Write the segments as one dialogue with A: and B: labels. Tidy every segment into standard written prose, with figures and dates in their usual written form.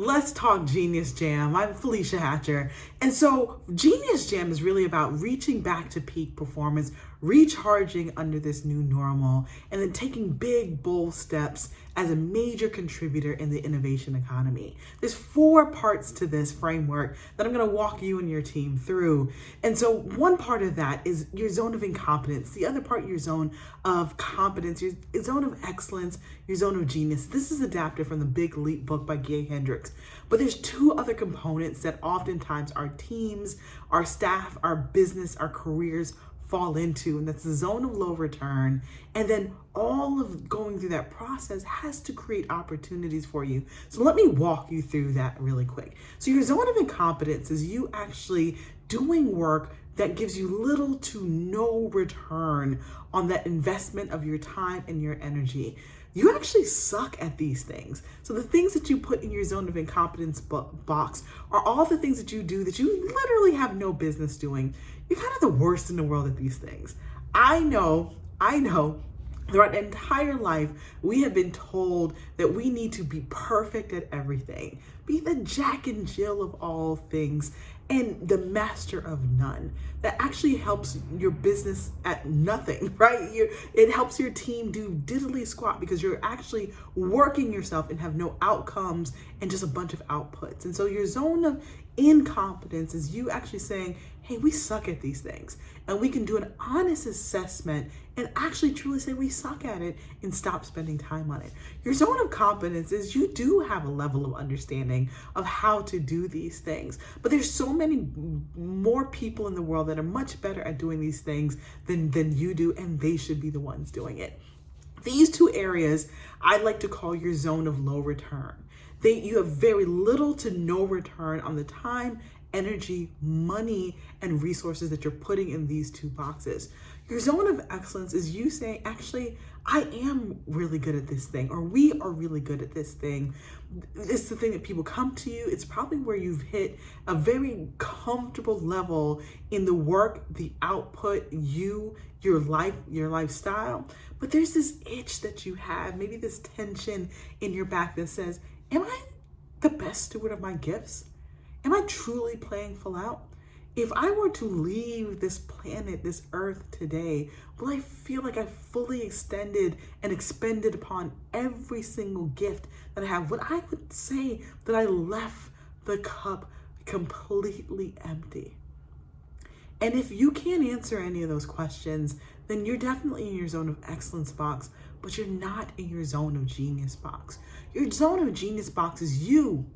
A: Let's talk Genius Jam. I'm Felicia Hatcher. And so Genius Jam is really about reaching back to peak performance, recharging under this new normal, and then taking big, bold steps as a major contributor in the innovation economy. There's 4 parts to this framework that I'm going to walk you and your team through. And so one part of that is your zone of incompetence. The other part, your zone of competence, your zone of excellence, your zone of genius. This is adapted from the Big Leap book by Gay Hendricks. But there's 2 other components that oftentimes our teams, our staff, our business, our careers fall into, and that's the zone of low return. And then all of going through that process has to create opportunities for you. So let me walk you through that really quick. So your zone of incompetence is you actually doing work that gives you little to no return on that investment of your time and your energy. You actually suck at these things. So the things that you put in your zone of incompetence box are all the things that you do that you literally have no business doing. You're kind of the worst in the world at these things. I know, throughout the entire life, we have been told that we need to be perfect at everything, be the Jack and Jill of all things, and the master of none. That actually helps your business at nothing, right? It helps your team do diddly squat because you're actually working yourself and have no outcomes and just a bunch of outputs. And so your zone of incompetence is you actually saying, hey, we suck at these things. And we can do an honest assessment and actually truly say we suck at it and stop spending time on it. Your zone of competence is you do have a level of understanding of how to do these things. But there's so many more people in the world that are much better at doing these things than you do, and they should be the ones doing it. These 2 areas I'd like to call your zone of low return. You have very little to no return on the time, energy, money, and resources that you're putting in these 2 boxes. Your zone of excellence is you saying, actually, I am really good at this thing, or we are really good at this thing. It's the thing that people come to you. It's probably where you've hit a very comfortable level in the work, the output, your life, your lifestyle. But there's this itch that you have, maybe this tension in your back that says, am I the best steward of my gifts? Am I truly playing full out? If I were to leave this planet, this earth today, will I feel like I've fully extended and expended upon every single gift that I have? Would I would say that I left the cup completely empty? And if you can't answer any of those questions, then you're definitely in your zone of excellence box, but you're not in your zone of genius box. Your zone of genius box is you.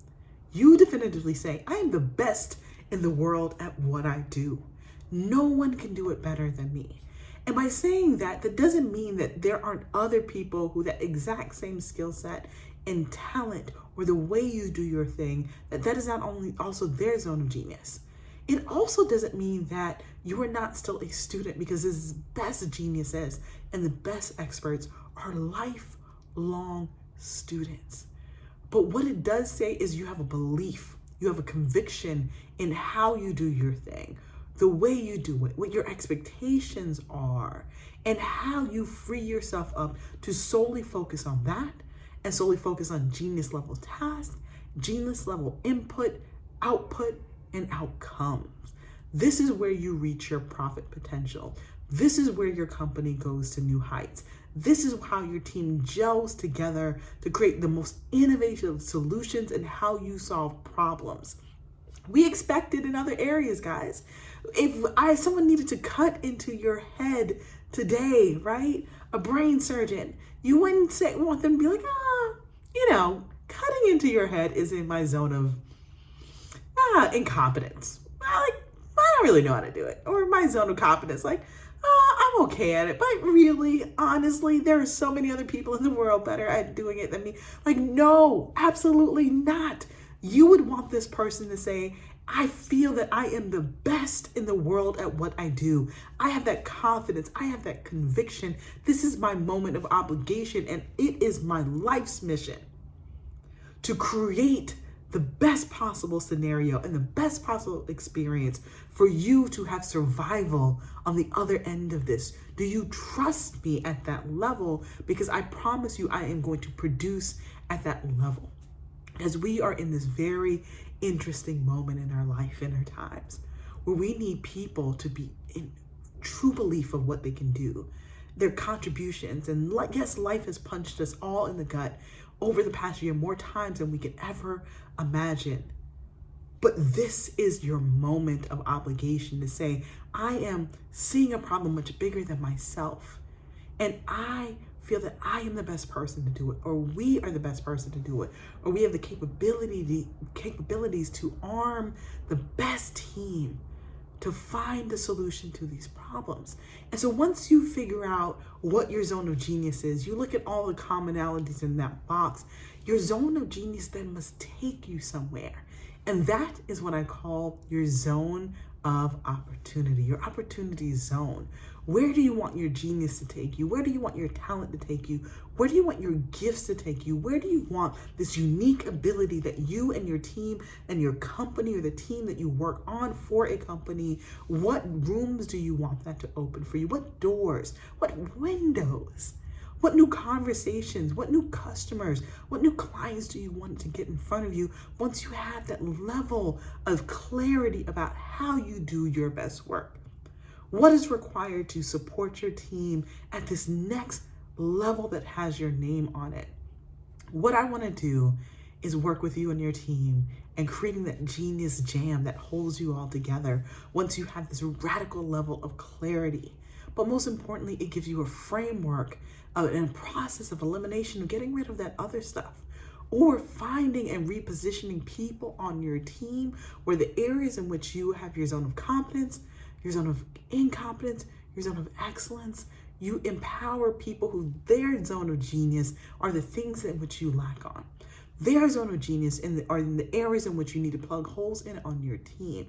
A: You definitively say, I am the best in the world at what I do. No one can do it better than me. And by saying that, that doesn't mean that there aren't other people who that exact same skill set and talent or the way you do your thing, that is not only also their zone of genius. It also doesn't mean that you are not still a student, because as best geniuses and the best experts are lifelong students. But what it does say is you have a belief, you have a conviction in how you do your thing, the way you do it, what your expectations are, and how you free yourself up to solely focus on that and solely focus on genius level tasks, genius level input, output, and outcomes. This is where you reach your profit potential. This is where your company goes to new heights. This is how your team gels together to create the most innovative solutions and how you solve problems. We expect it in other areas, guys. If someone needed to cut into your head today, right? A brain surgeon, you wouldn't want them to be like, cutting into your head is in my zone of incompetence. I don't really know how to do it. Or my zone of competence, I'm okay at it. But really, honestly, there are so many other people in the world better at doing it than me. No, absolutely not. You would want this person to say, I feel that I am the best in the world at what I do. I have that confidence. I have that conviction. This is my moment of obligation, and it is my life's mission to create the best possible scenario and the best possible experience for you to have survival on the other end of this. Do you trust me at that level? Because I promise you, I am going to produce at that level. as we are in this very interesting moment in our life, in our times, where we need people to be in true belief of what they can do, their contributions. And yes, life has punched us all in the gut over the past year more times than we could ever imagine. But this is your moment of obligation to say, I am seeing a problem much bigger than myself. And I feel that I am the best person to do it, or we are the best person to do it, or we have the capabilities to arm the best team to find the solution to these problems. And so once you figure out what your zone of genius is, you look at all the commonalities in that box, your zone of genius then must take you somewhere. And that is what I call your zone of opportunity, your opportunity zone. Where do you want your genius to take you? Where do you want your talent to take you? Where do you want your gifts to take you? Where do you want this unique ability that you and your team and your company, or the team that you work on for a company, what rooms do you want that to open for you? What doors? What windows? What new conversations, what new customers, what new clients do you want to get in front of you once you have that level of clarity about how you do your best work? What is required to support your team at this next level that has your name on it? What I want to do is work with you and your team and creating that genius jam that holds you all together once you have this radical level of clarity. But most importantly, it gives you a framework and a process of elimination of getting rid of that other stuff, or finding and repositioning people on your team where the areas in which you have your zone of competence, your zone of incompetence, your zone of excellence, you empower people who their zone of genius are the things in which you lack on. Their zone of genius are in the areas in which you need to plug holes in on your team.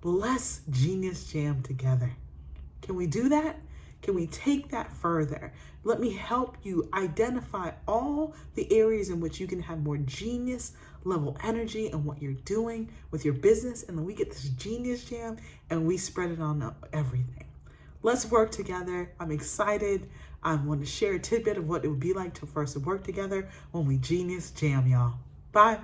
A: Let's genius jam together. Can we do that? Can we take that further? Let me help you identify all the areas in which you can have more genius level energy in what you're doing with your business. And then we get this genius jam and we spread it on everything. Let's work together. I'm excited. I want to share a tidbit of what it would be like for us to work together when we genius jam, y'all. Bye.